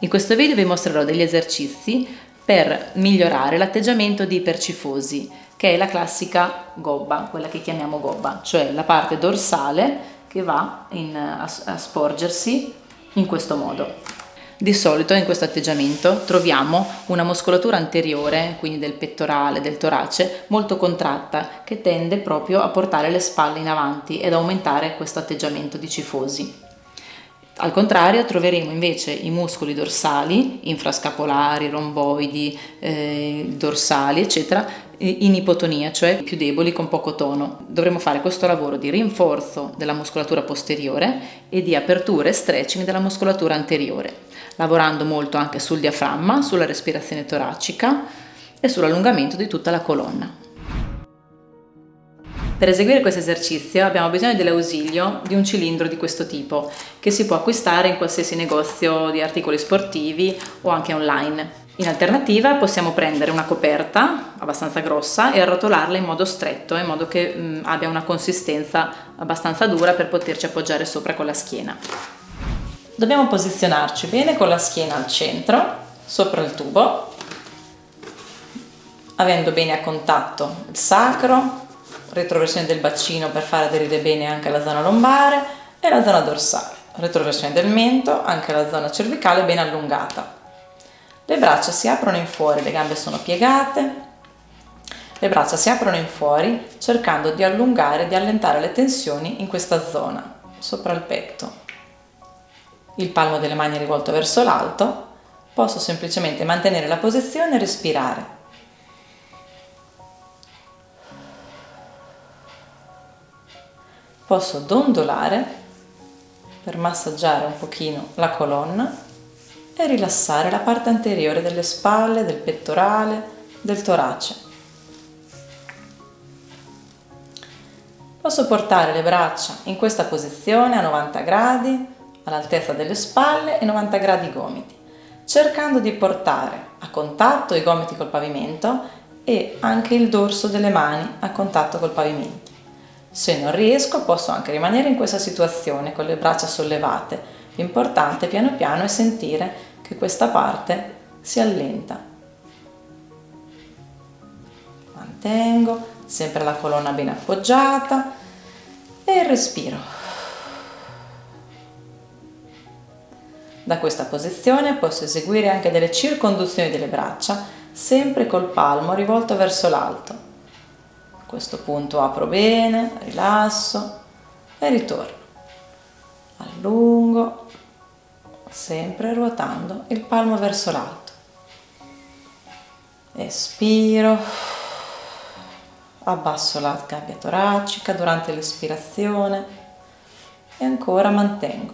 In questo video vi mostrerò degli esercizi per migliorare l'atteggiamento di ipercifosi, che è la classica gobba, quella che chiamiamo gobba, cioè la parte dorsale che va a sporgersi in questo modo. Di solito in questo atteggiamento troviamo una muscolatura anteriore, quindi del pettorale, del torace, molto contratta, che tende proprio a portare le spalle in avanti ed aumentare questo atteggiamento di cifosi. Al contrario, troveremo invece i muscoli dorsali, infrascapolari, romboidi, dorsali, eccetera, in ipotonia, cioè più deboli, con poco tono. Dovremo fare questo lavoro di rinforzo della muscolatura posteriore e di apertura e stretching della muscolatura anteriore, lavorando molto anche sul diaframma, sulla respirazione toracica e sull'allungamento di tutta la colonna. Per eseguire questo esercizio abbiamo bisogno dell'ausilio di un cilindro di questo tipo, che si può acquistare in qualsiasi negozio di articoli sportivi o anche online. In alternativa possiamo prendere una coperta abbastanza grossa e arrotolarla in modo stretto, in modo che abbia una consistenza abbastanza dura per poterci appoggiare sopra con la schiena. Dobbiamo posizionarci bene con la schiena al centro, sopra il tubo, avendo bene a contatto il sacro, retroversione del bacino per far aderire bene anche la zona lombare e la zona dorsale, retroversione del mento, anche la zona cervicale ben allungata. Le braccia si aprono in fuori, le gambe sono piegate, le braccia si aprono in fuori cercando di allungare e di allentare le tensioni in questa zona, sopra il petto. Il palmo delle mani è rivolto verso l'alto, posso semplicemente mantenere la posizione e respirare. Posso dondolare per massaggiare un pochino la colonna e rilassare la parte anteriore delle spalle, del pettorale, del torace. Posso portare le braccia in questa posizione a 90 gradi, all'altezza delle spalle e 90 gradi i gomiti, cercando di portare a contatto i gomiti col pavimento e anche il dorso delle mani a contatto col pavimento. Se non riesco posso anche rimanere in questa situazione con le braccia sollevate. L'importante piano piano è sentire che questa parte si allenta. Mantengo sempre la colonna ben appoggiata e il respiro. Da questa posizione posso eseguire anche delle circonduzioni delle braccia, sempre col palmo rivolto verso l'alto. A questo punto apro bene, rilasso e ritorno. Allungo, sempre ruotando il palmo verso l'alto. Espiro, abbasso la gabbia toracica durante l'espirazione e ancora mantengo.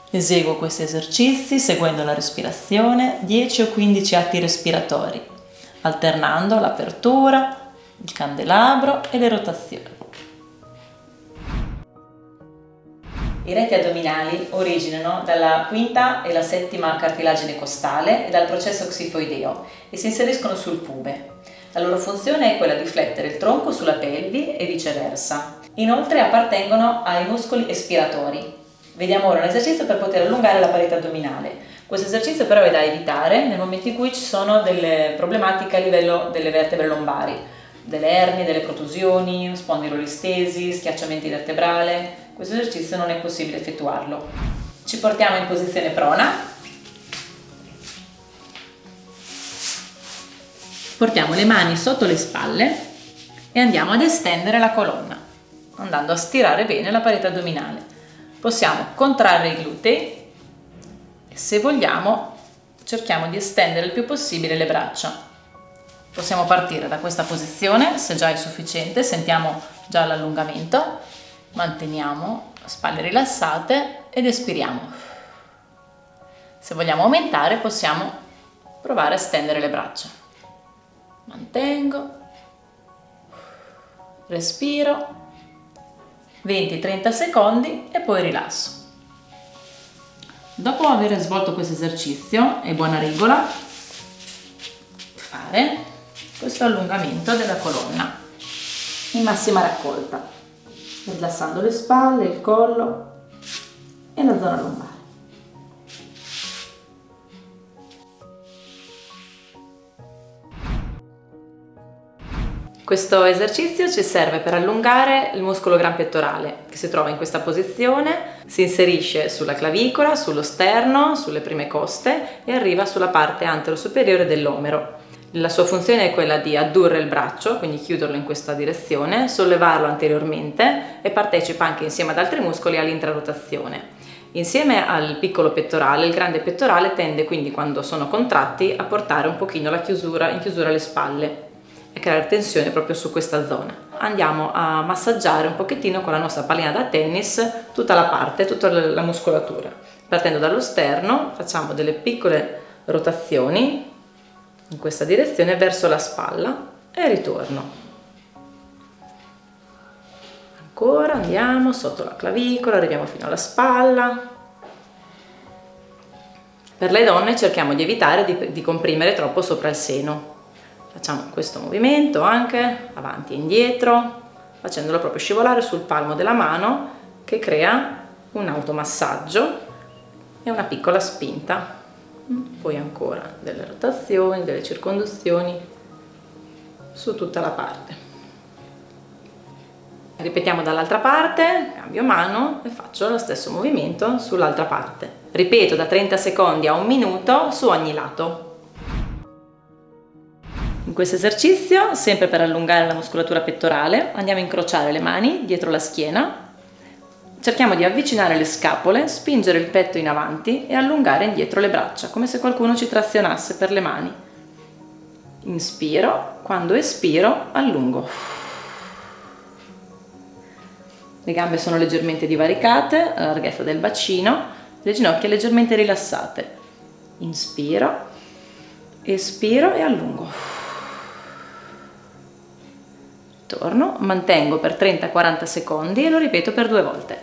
Eseguo questi esercizi seguendo la respirazione 10 o 15 atti respiratori, alternando l'apertura, il candelabro e le rotazioni. I reti addominali originano dalla quinta e la settima cartilagine costale e dal processo xifoideo e si inseriscono sul pube. La loro funzione è quella di flettere il tronco sulla pelvi e viceversa. Inoltre appartengono ai muscoli espiratori. Vediamo ora un esercizio per poter allungare la parete addominale. Questo esercizio però è da evitare nel momento in cui ci sono delle problematiche a livello delle vertebre lombari, delle ernie, delle protusioni, spondilolistesi, schiacciamenti vertebrale. Questo esercizio non è possibile effettuarlo. Ci portiamo in posizione prona. Portiamo le mani sotto le spalle e andiamo ad estendere la colonna, andando a stirare bene la parete addominale. Possiamo contrarre i glutei e, se vogliamo, cerchiamo di estendere il più possibile le braccia. Possiamo partire da questa posizione, se già è sufficiente, sentiamo già l'allungamento, manteniamo le spalle rilassate ed espiriamo. Se vogliamo aumentare possiamo provare a stendere le braccia. Mantengo, respiro, 20-30 secondi e poi rilasso. Dopo aver svolto questo esercizio, è buona regola fare questo allungamento della colonna in massima raccolta, rilassando le spalle, il collo e la zona lombare. Questo esercizio ci serve per allungare il muscolo gran pettorale, che si trova in questa posizione, si inserisce sulla clavicola, sullo sterno, sulle prime coste e arriva sulla parte antero-superiore dell'omero. La sua funzione è quella di addurre il braccio, quindi chiuderlo in questa direzione, sollevarlo anteriormente e partecipa anche insieme ad altri muscoli all'intrarotazione. Insieme al piccolo pettorale, il grande pettorale tende quindi, quando sono contratti, a portare un pochino in chiusura le spalle e creare tensione proprio su questa zona. Andiamo a massaggiare un pochettino con la nostra pallina da tennis tutta la muscolatura. Partendo dallo sterno facciamo delle piccole rotazioni in questa direzione verso la spalla e ritorno. Ancora andiamo sotto la clavicola, arriviamo fino alla spalla. Per le donne cerchiamo di evitare di comprimere troppo sopra il seno. Facciamo questo movimento anche avanti e indietro, facendolo proprio scivolare sul palmo della mano, che crea un automassaggio e una piccola spinta. Poi ancora delle rotazioni, delle circonduzioni su tutta la parte. Ripetiamo dall'altra parte, cambio mano e faccio lo stesso movimento sull'altra parte. Ripeto da 30 secondi a 1 minuto su ogni lato. In questo esercizio, sempre per allungare la muscolatura pettorale, andiamo a incrociare le mani dietro la schiena, cerchiamo di avvicinare le scapole, spingere il petto in avanti e allungare indietro le braccia, come se qualcuno ci trazionasse per le mani. Inspiro, quando espiro allungo. Le gambe sono leggermente divaricate, alla larghezza del bacino, le ginocchia leggermente rilassate. Inspiro, espiro e allungo. Torno, mantengo per 30-40 secondi e lo ripeto per 2 volte.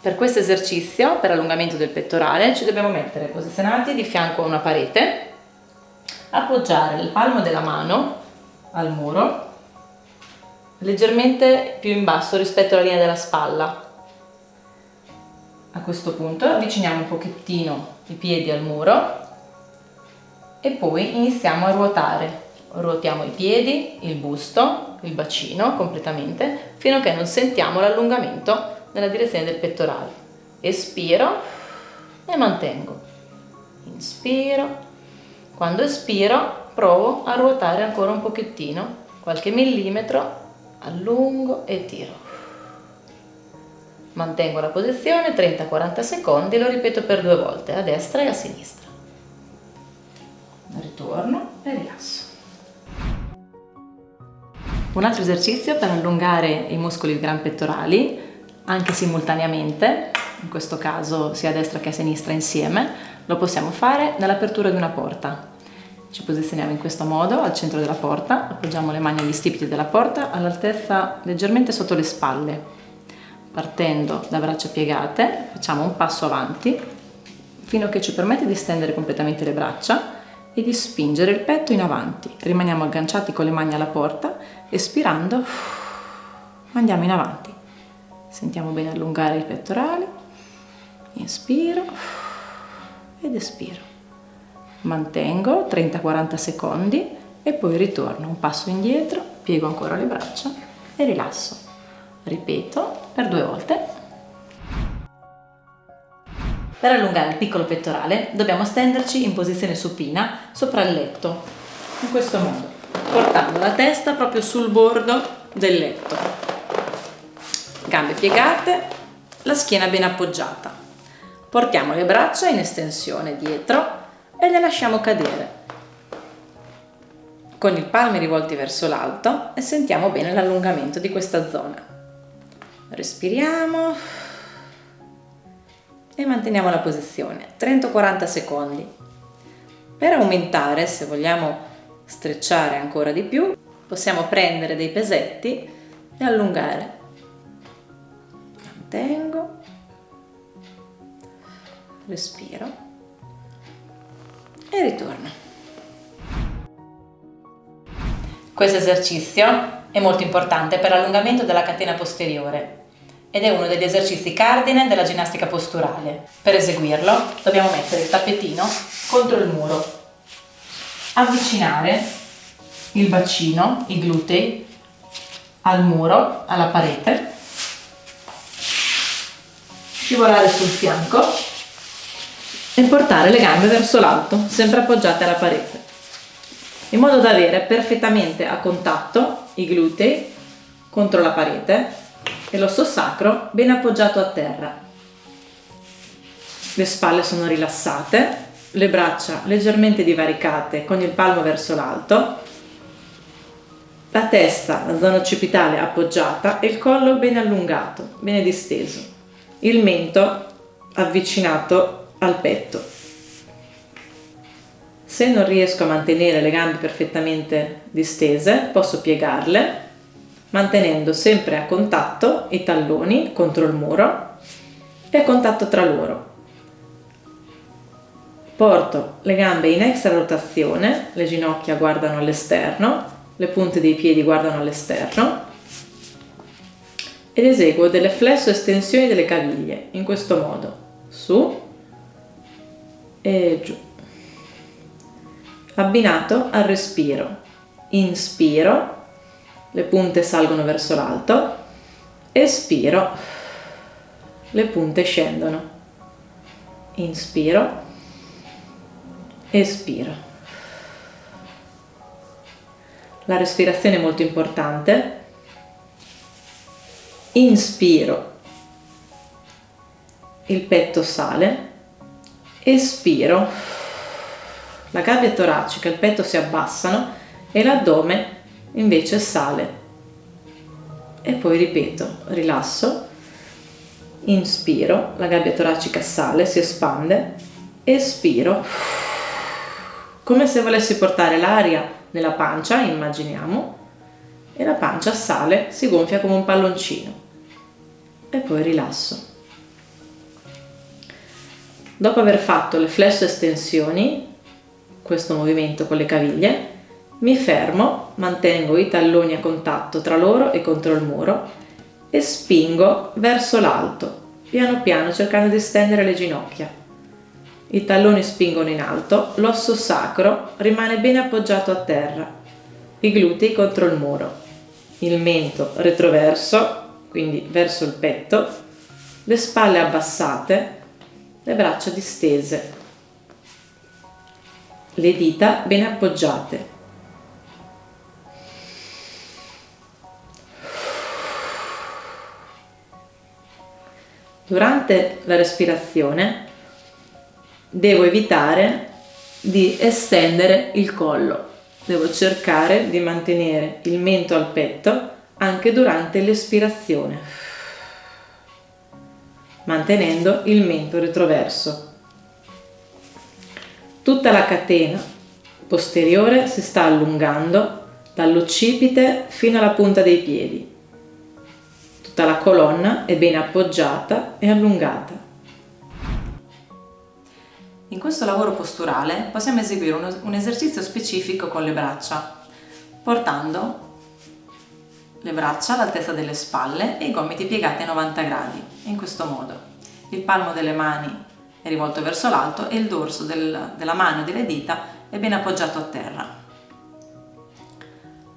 Per questo esercizio, per allungamento del pettorale, ci dobbiamo mettere posizionati di fianco a una parete, appoggiare il palmo della mano al muro, leggermente più in basso rispetto alla linea della spalla. A questo punto avviciniamo un pochettino i piedi al muro e poi iniziamo a ruotare. Ruotiamo i piedi, il busto, il bacino completamente, fino a che non sentiamo l'allungamento nella direzione del pettorale. Espiro e mantengo. Inspiro. Quando espiro provo a ruotare ancora un pochettino, qualche millimetro, allungo e tiro. Mantengo la posizione 30-40 secondi e lo ripeto per 2 volte, a destra e a sinistra. Ritorno e rilasso. Un altro esercizio per allungare i muscoli gran pettorali, anche simultaneamente, in questo caso sia a destra che a sinistra insieme, lo possiamo fare nell'apertura di una porta. Ci posizioniamo in questo modo al centro della porta, appoggiamo le mani agli stipiti della porta all'altezza leggermente sotto le spalle. Partendo da braccia piegate, facciamo un passo avanti fino a che ci permette di stendere completamente le braccia e di spingere il petto in avanti. Rimaniamo agganciati con le mani alla porta, espirando andiamo in avanti. Sentiamo bene allungare il pettorale, inspiro ed espiro. Mantengo 30-40 secondi e poi ritorno, un passo indietro, piego ancora le braccia e rilasso. Ripeto per 2 volte. Per allungare il piccolo pettorale dobbiamo stenderci in posizione supina sopra il letto, in questo modo, portando la testa proprio sul bordo del letto. Gambe piegate, la schiena ben appoggiata. Portiamo le braccia in estensione dietro e le lasciamo cadere, con i palmi rivolti verso l'alto, e sentiamo bene l'allungamento di questa zona. Respiriamo e manteniamo la posizione 30-40 secondi. Per aumentare, se vogliamo strecciare ancora di più, possiamo prendere dei pesetti e allungare. Mantengo, respiro e ritorno. Questo esercizio è molto importante per l'allungamento della catena posteriore ed è uno degli esercizi cardine della ginnastica posturale. Per eseguirlo dobbiamo mettere il tappetino contro il muro. avvicinare il bacino, i glutei, al muro, alla parete, scivolare sul fianco e portare le gambe verso l'alto, sempre appoggiate alla parete, in modo da avere perfettamente a contatto i glutei contro la parete e l'osso sacro ben appoggiato a terra. Le spalle sono rilassate, le braccia leggermente divaricate con il palmo verso l'alto, la testa, la zona occipitale appoggiata e il collo bene allungato, bene disteso, il mento avvicinato al petto. Se non riesco a mantenere le gambe perfettamente distese, posso piegarle, mantenendo sempre a contatto i talloni contro il muro e a contatto tra loro. Porto le gambe in extra rotazione, le ginocchia guardano all'esterno, le punte dei piedi guardano all'esterno ed eseguo delle flesso estensioni delle caviglie in questo modo, su e giù, abbinato al respiro. Inspiro, le punte salgono verso l'alto, espiro, le punte scendono. Inspiro, espiro. La respirazione è molto importante. Inspiro, il petto sale, espiro, la gabbia toracica e il petto si abbassano e l'addome invece sale. E poi ripeto, rilasso, inspiro, la gabbia toracica sale, si espande, espiro, come se volessi portare l'aria nella pancia, immaginiamo, e la pancia sale, si gonfia come un palloncino e poi rilasso. Dopo aver fatto le flesso estensioni, questo movimento con le caviglie, mi fermo, mantengo i talloni a contatto tra loro e contro il muro e spingo verso l'alto, piano piano cercando di stendere le ginocchia. I talloni spingono in alto, l'osso sacro rimane bene appoggiato a terra, i glutei contro il muro, il mento retroverso, quindi verso il petto, le spalle abbassate, le braccia distese, le dita ben appoggiate. Durante la respirazione devo evitare di estendere il collo, devo cercare di mantenere il mento al petto anche durante l'espirazione, mantenendo il mento retroverso. Tutta la catena posteriore si sta allungando dall'occipite fino alla punta dei piedi. Tutta la colonna è ben appoggiata e allungata. In questo lavoro posturale possiamo eseguire un esercizio specifico con le braccia, portando le braccia all'altezza delle spalle e i gomiti piegati a 90 gradi, in questo modo. Il palmo delle mani è rivolto verso l'alto e il dorso della mano e delle dita è ben appoggiato a terra.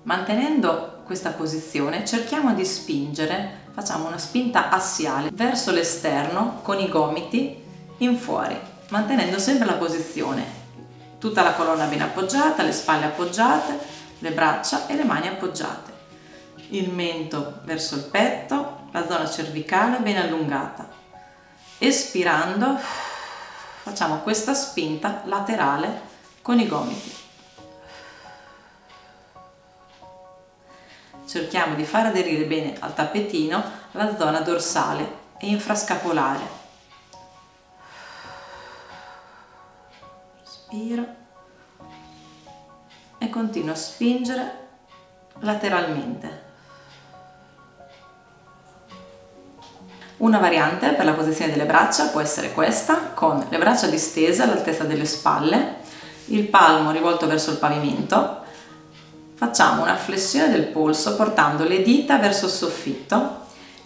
Mantenendo questa posizione cerchiamo di spingere, facciamo una spinta assiale verso l'esterno con i gomiti in fuori, mantenendo sempre la posizione, tutta la colonna ben appoggiata, le spalle appoggiate, le braccia e le mani appoggiate, il mento verso il petto, la zona cervicale ben allungata. Espirando facciamo questa spinta laterale con i gomiti. Cerchiamo di far aderire bene al tappetino la zona dorsale e infrascapolare. Respiro e continuo a spingere lateralmente. Una variante per la posizione delle braccia può essere questa, con le braccia distese all'altezza delle spalle, il palmo rivolto verso il pavimento. Facciamo una flessione del polso portando le dita verso il soffitto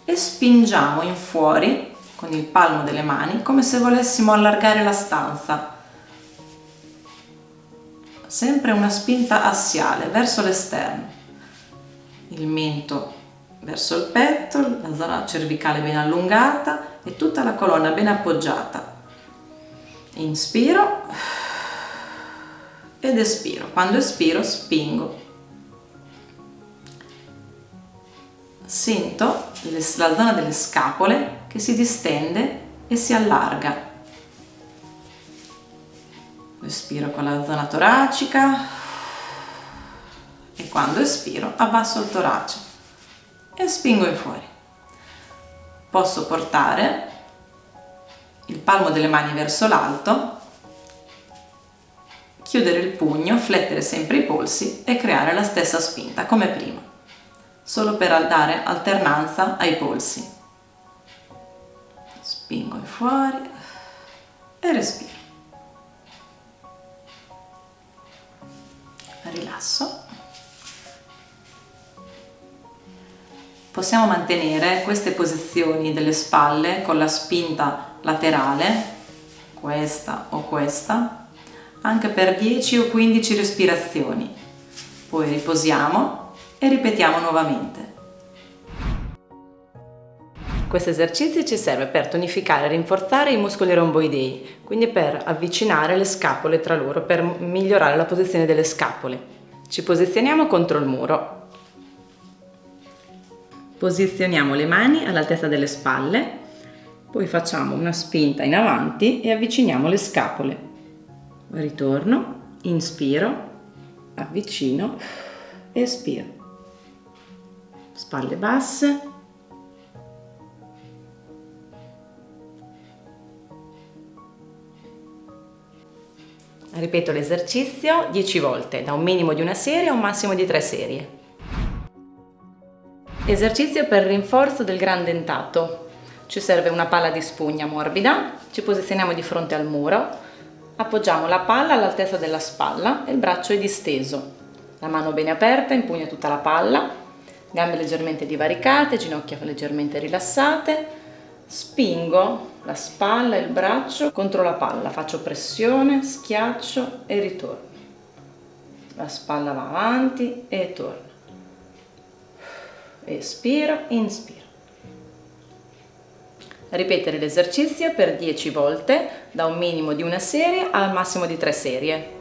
e spingiamo in fuori con il palmo delle mani come se volessimo allargare la stanza. sempre una spinta assiale verso l'esterno, il mento verso il petto, la zona cervicale ben allungata e tutta la colonna ben appoggiata. Inspiro ed espiro. Quando espiro spingo. Sento la zona delle scapole che si distende e si allarga. Respiro con la zona toracica e quando espiro abbasso il torace e spingo in fuori. Posso portare il palmo delle mani verso l'alto, chiudere il pugno, flettere sempre i polsi e creare la stessa spinta come prima, solo per dare alternanza ai polsi. Spingo in fuori e respiro. Rilasso. Possiamo mantenere queste posizioni delle spalle con la spinta laterale, questa o questa, anche per 10 o 15 respirazioni. Poi riposiamo e ripetiamo nuovamente. Questo esercizio ci serve per tonificare e rinforzare i muscoli romboidei, quindi per avvicinare le scapole tra loro, per migliorare la posizione delle scapole. Ci posizioniamo contro il muro. Posizioniamo le mani all'altezza delle spalle, poi facciamo una spinta in avanti e avviciniamo le scapole. Ritorno, inspiro, avvicino, espiro. Spalle basse. Ripeto l'esercizio 10 volte, da un minimo di una serie a un massimo di 3 serie. Esercizio per rinforzo del gran dentato. Ci serve una palla di spugna morbida, ci posizioniamo di fronte al muro, appoggiamo la palla all'altezza della spalla e il braccio è disteso. La mano bene aperta impugna tutta la palla, gambe leggermente divaricate, ginocchia leggermente rilassate. Spingo la spalla e il braccio contro la palla, faccio pressione, schiaccio e ritorno. La spalla va avanti e torna. Espiro, inspiro. Ripetere l'esercizio per 10 volte, da un minimo di una serie al massimo di 3 serie.